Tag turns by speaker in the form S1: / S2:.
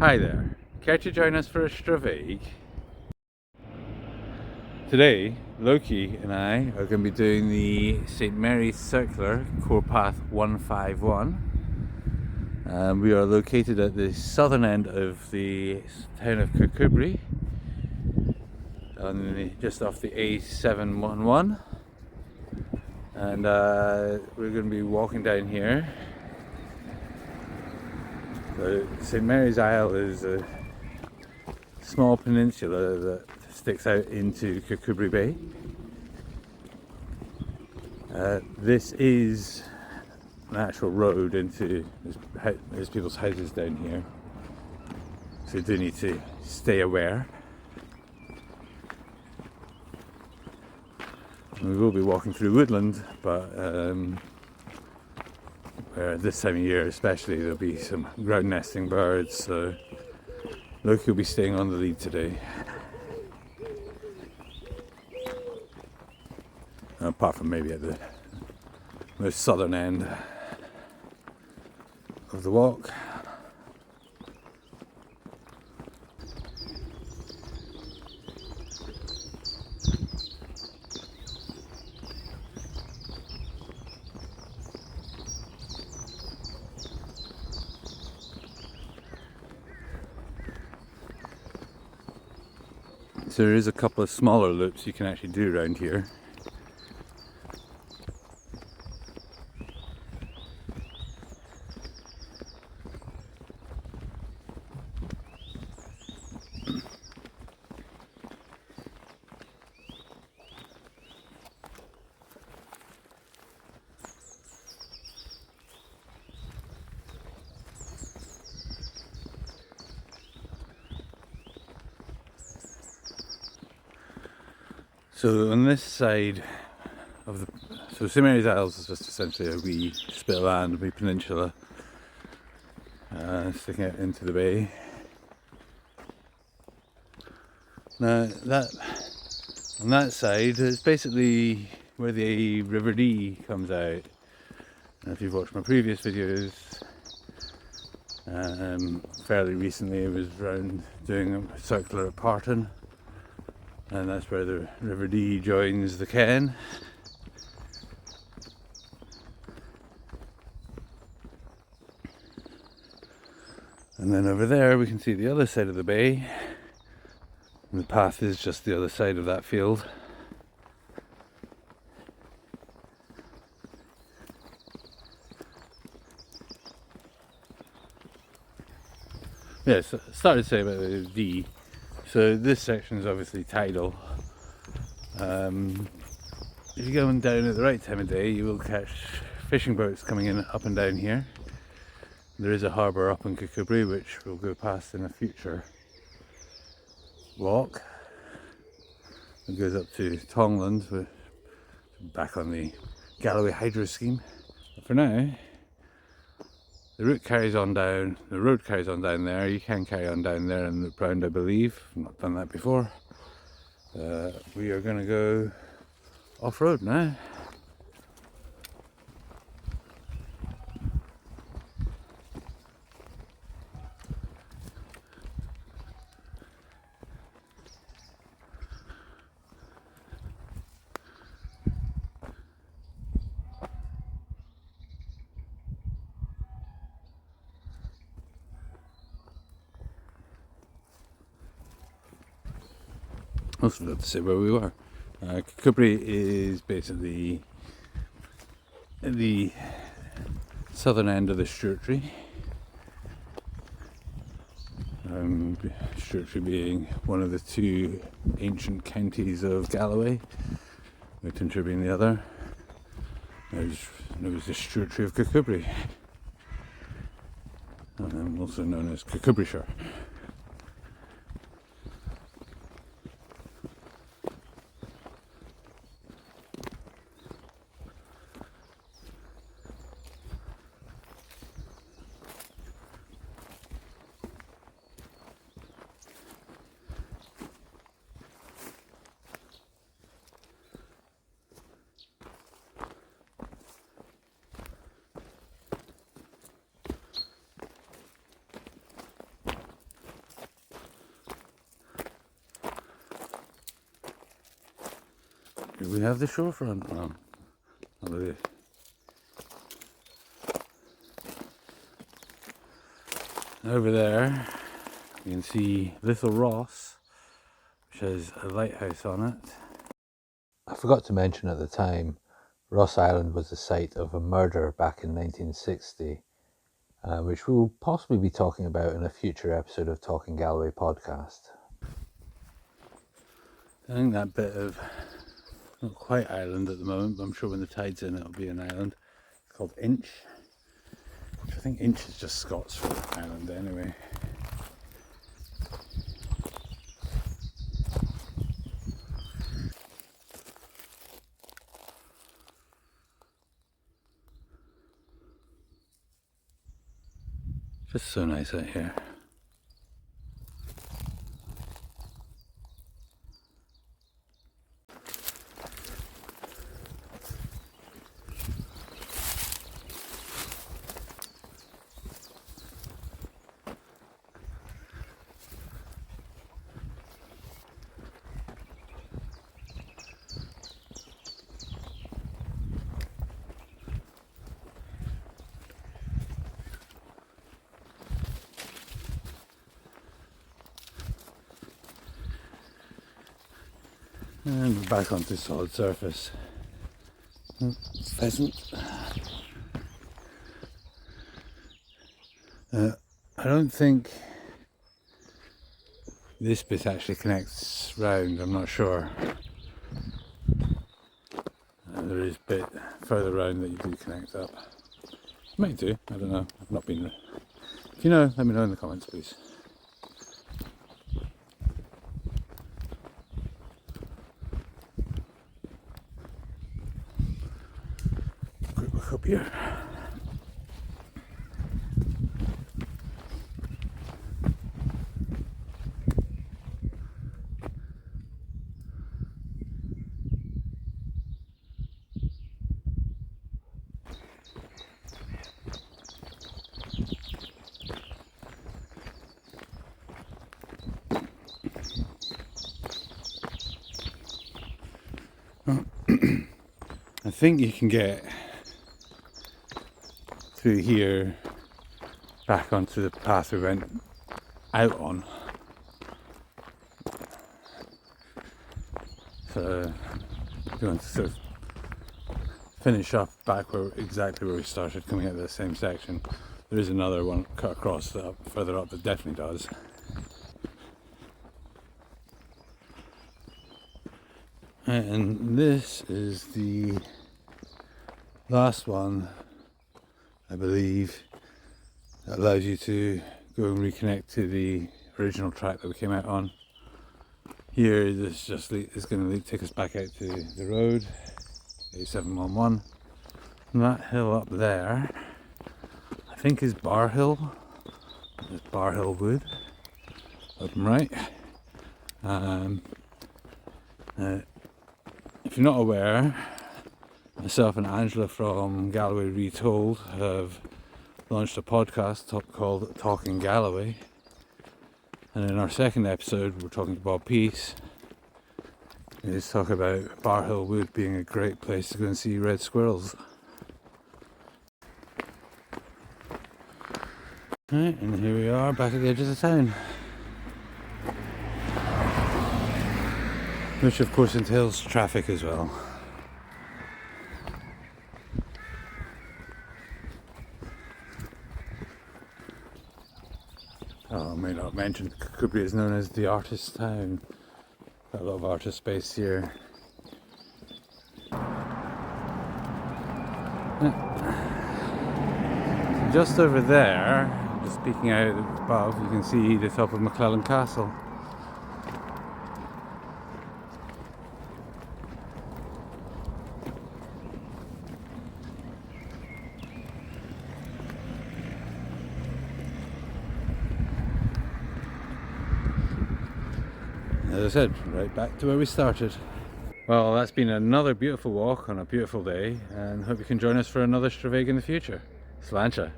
S1: Hi there, care to join us for a Stravaig? Today, Loki and I are going to be doing the St Mary's Circular Core Path 151. We are located at the southern end of the town of Kirkcudbright, just off the A711, and we're going to be walking down here. St Mary's Isle is a small peninsula that sticks out into Kirkcudbright Bay. This is an actual road into there's people's houses down here, so you do need to stay aware. We will be walking through woodland, but where this time of year especially there'll be some ground nesting birds, so Loki will be staying on the lead today. Apart from maybe at the most southern end of the walk. So there is a couple of smaller loops you can actually do around here. So on this side of so St Mary's Isles is just essentially a wee spit of land, a wee peninsula sticking out into the bay. Now on that side is basically where the River Dee comes out. And if you've watched my previous videos, fairly recently I was around doing a circular at Parton. And that's where the River Dee joins the Ken. And then over there we can see the other side of the bay. And the path is just the other side of that field. Yeah, so I started to say about the Dee. So this section is obviously tidal. If you're going down at the right time of day, you will catch fishing boats coming in up and down here. There is a harbour up in Kirkcudbright which we'll go past in a future walk. It goes up to Tongland, we're back on the Galloway hydro scheme. But for now, the route carries on down, the road carries on down there. You can carry on down there and loop round, I believe. I've not done that before. We are going to go off-road now. I also forgot to say where we were. Kirkcudbright is basically the southern end of the Stewartry. Stewartry being one of the two ancient counties of Galloway, Tintra being the other. It was the Stewartry of Kirkcudbright, also known as Kirkcudbrightshire. Here we have the shorefront. Well, not really. Over there you can see Little Ross, which has a lighthouse on it. I forgot to mention at the time, Ross Island was the site of a murder back in 1960, which we'll possibly be talking about in a future episode of Talking Galloway podcast. I think that bit of, not quite island at the moment, but I'm sure when the tide's in it'll be an island. It's called Inch. I think Inch is just Scots for island anyway. Just so nice out here. And we're back onto solid surface. Pheasant. I don't think this bit actually connects round, I'm not sure. There is a bit further round that you do connect up. Might do, I don't know, I've not been there. If you know, let me know in the comments please. Quick look up here. I think you can get through here back onto the path we went out on. So if you want to sort of finish up back where exactly where we started, coming out of the same section, there is another one cut across that further up that definitely does. And this is the last one, I believe, that allows you to go and reconnect to the original track that we came out on. Here, this just is going to take us back out to the road, A711. And that hill up there, I think is Bar Hill. There's Bar Hill Wood, up and right. If you're not aware, myself and Angela from Galloway Retold have launched a podcast called Talking Galloway, and in our second episode we're talking to Bob Peace. He's talking about Bar Hill Wood being a great place to go and see red squirrels. Right, and here we are back at the edge of the town, which of course entails traffic as well. Oh, I may not mention Kirkcudbright is known as the artist's town. Got a lot of artist space here. So just over there, just peeking out above, you can see the top of McClellan Castle. As I said, right back to where we started. Well, that's been another beautiful walk on a beautiful day, and hope you can join us for another Stravaiging in the future. Sláinte.